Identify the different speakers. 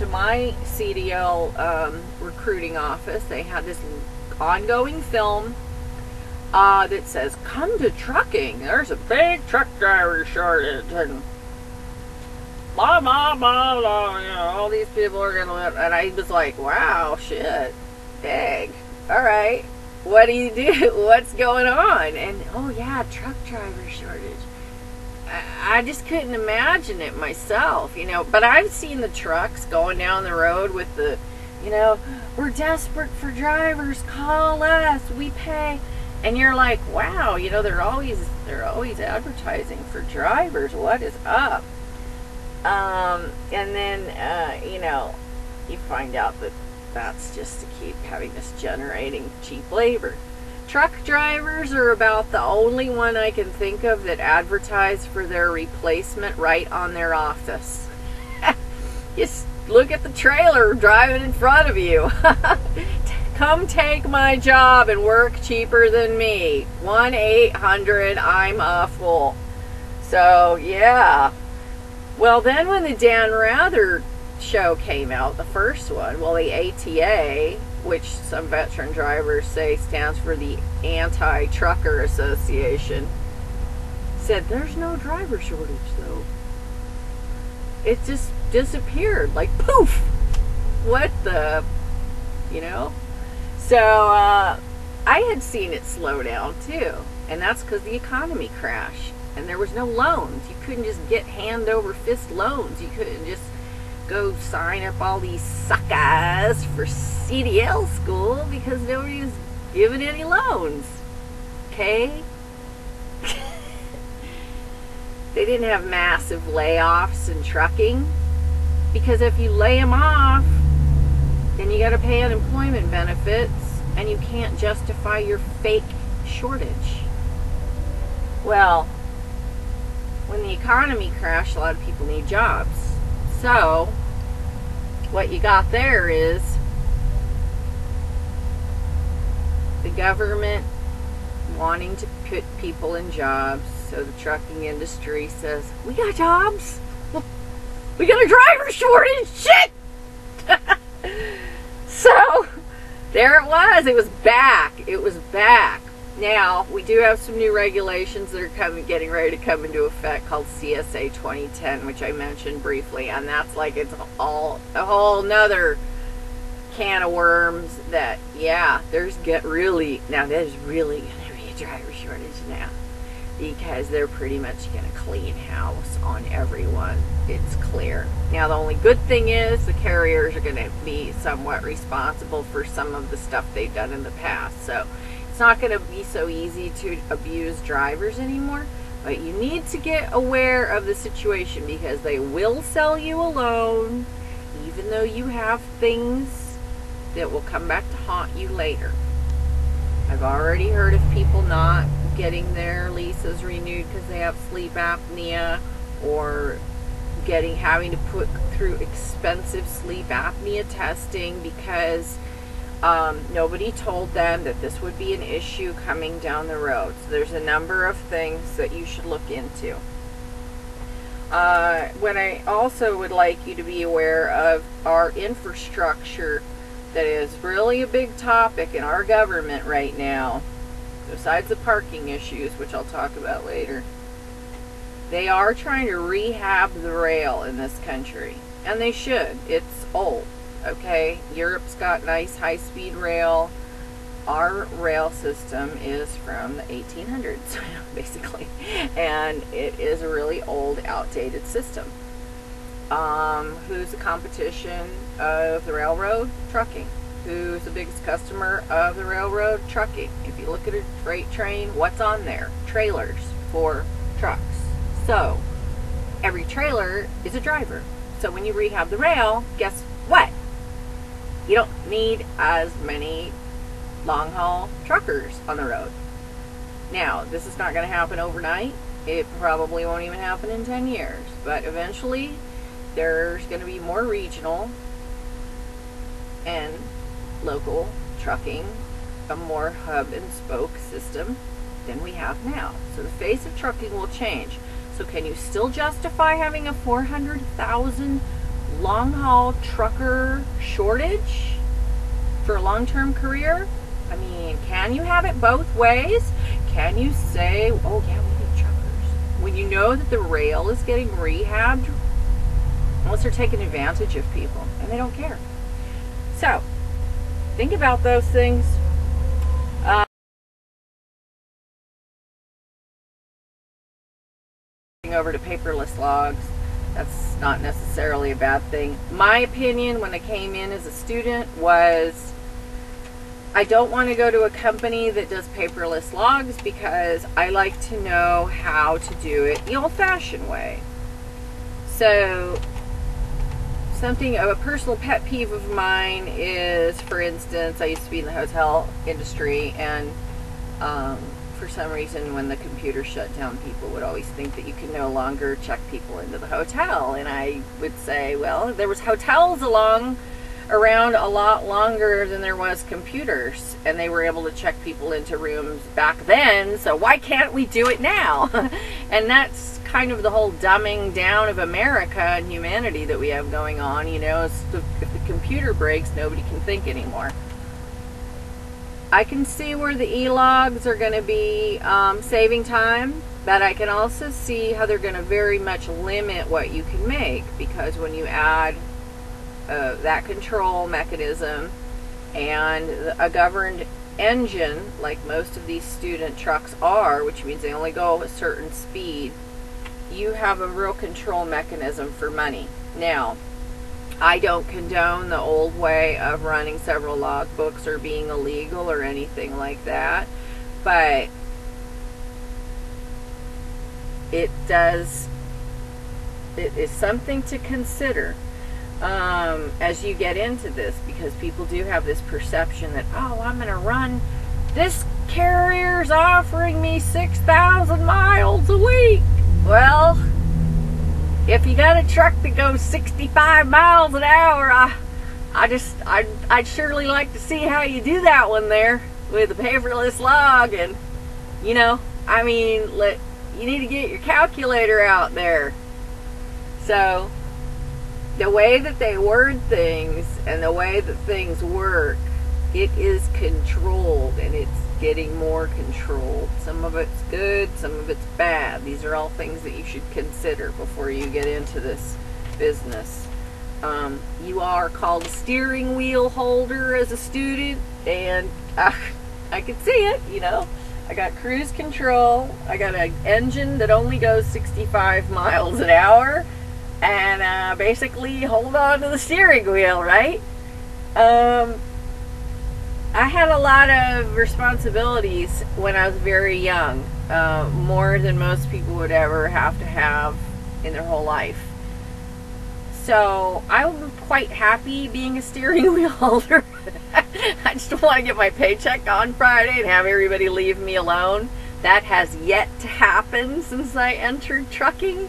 Speaker 1: to my CDL recruiting office, they had this ongoing film that says, "Come to trucking. There's a big truck driver shortage," and blah blah blah blah. You know, all these people are gonna live. And I was like, "Wow, shit, dang. All right, what do you do? What's going on?" And oh yeah, truck driver shortage. I just couldn't imagine it myself, you know. But I've seen the trucks going down the road with the, you know, "We're desperate for drivers. Call us. We pay." And you're like, wow, you know, they're always advertising for drivers. What is up? And then you know, you find out that that's just to keep having this generating cheap labor. Truck drivers are about the only one I can think of that advertise for their replacement right on their office. Just look at the trailer driving in front of you. "Come take my job and work cheaper than me. 1-800, I'm a fool." So, yeah. Well, then when the Dan Rather show came out, the first one, well, the ATA, which some veteran drivers say stands for the Anti-Trucker Association, said there's no driver shortage, though. It just disappeared, like poof. What the, you know? So I had seen it slow down too, and that's because the economy crashed and there was no loans. You couldn't just get hand over fist loans. You couldn't just go sign up all these suckers for CDL school because nobody was giving any loans. Okay? They didn't have massive layoffs in trucking, because if you lay them off, then you got to pay unemployment benefits and you can't justify your fake shortage. Well, when the economy crashed, a lot of people need jobs. So what you got there is the government wanting to put people in jobs. So the trucking industry says, "We got jobs. We got a driver shortage. Shit!" So there it was. It was back. It was back. Now, we do have some new regulations that are getting ready to come into effect called CSA 2010, which I mentioned briefly, and that's like, it's all a whole nother can of worms that, yeah, there's really going to be a driver shortage now, because they're pretty much going to clean house on everyone. It's clear. Now, the only good thing is the carriers are going to be somewhat responsible for some of the stuff they've done in the past, so it's not going to be so easy to abuse drivers anymore. But you need to get aware of the situation, because they will sell you a loan even though you have things that will come back to haunt you later. I've already heard of people not getting their leases renewed because they have sleep apnea, or having to put through expensive sleep apnea testing because nobody told them that this would be an issue coming down the road. So there's a number of things that you should look into. What I also would like you to be aware of our infrastructure that is really a big topic in our government right now, besides the parking issues, which I'll talk about later. They are trying to rehab the rail in this country, and they should. It's old. Okay, Europe's got nice high-speed rail. Our rail system is from the 1800s, basically, and it is a really old, outdated system. Who's the competition of the railroad? Trucking. Who's the biggest customer of the railroad? Trucking. If you look at a freight train, what's on there? Trailers for trucks. So every trailer is a driver. So when you rehab the rail, guess what? You don't need as many long-haul truckers on the road. Now, this is not going to happen overnight. It probably won't even happen in 10 years. But eventually, there's going to be more regional and local trucking, a more hub and spoke system than we have now. So the face of trucking will change. So can you still justify having a 400,000 long-haul trucker shortage for a long-term career? I mean, can you have it both ways? Can you say, oh yeah, we need truckers, when you know that the rail is getting rehabbed, unless they're taking advantage of people and they don't care? So think about those things. Over to paperless logs, that's not necessarily a bad thing. My opinion when I came in as a student was, I don't want to go to a company that does paperless logs because I like to know how to do it the old-fashioned way. So something of a personal pet peeve of mine is, for instance, I used to be in the hotel industry, and for some reason when the computer shut down, people would always think that you could no longer check people into the hotel. And I would say, well, there was hotels around a lot longer than there was computers, and they were able to check people into rooms back then, so why can't we do it now? And that's kind of the whole dumbing down of America and humanity that we have going on. You know, if the computer breaks, nobody can think anymore. I can see where the e-logs are going to be saving time, but I can also see how they're going to very much limit what you can make, because when you add that control mechanism and a governed engine, like most of these student trucks are, which means they only go a certain speed, you have a real control mechanism for money. Now, I don't condone the old way of running several logbooks or being illegal or anything like that, but it is something to consider as you get into this, because people do have this perception that, oh, I'm going to run, this carrier's offering me 6,000 miles a week. Well, if you got a truck that goes 65 miles an hour, I'd surely like to see how you do that one there with a paperless log. And, you know, I mean, you need to get your calculator out there. So the way that they word things and the way that things work, it is controlled, and it's getting more controlled. Some of it's good, some of it's bad. These are all things that you should consider before you get into this business. You are called a steering wheel holder as a student, and I can see it, you know. I got cruise control, I got an engine that only goes 65 miles an hour, and basically hold on to the steering wheel, right? I had a lot of responsibilities when I was very young, more than most people would ever have to have in their whole life. So I'm quite happy being a steering wheel holder. I just want to get my paycheck on Friday and have everybody leave me alone. That has yet to happen since I entered trucking.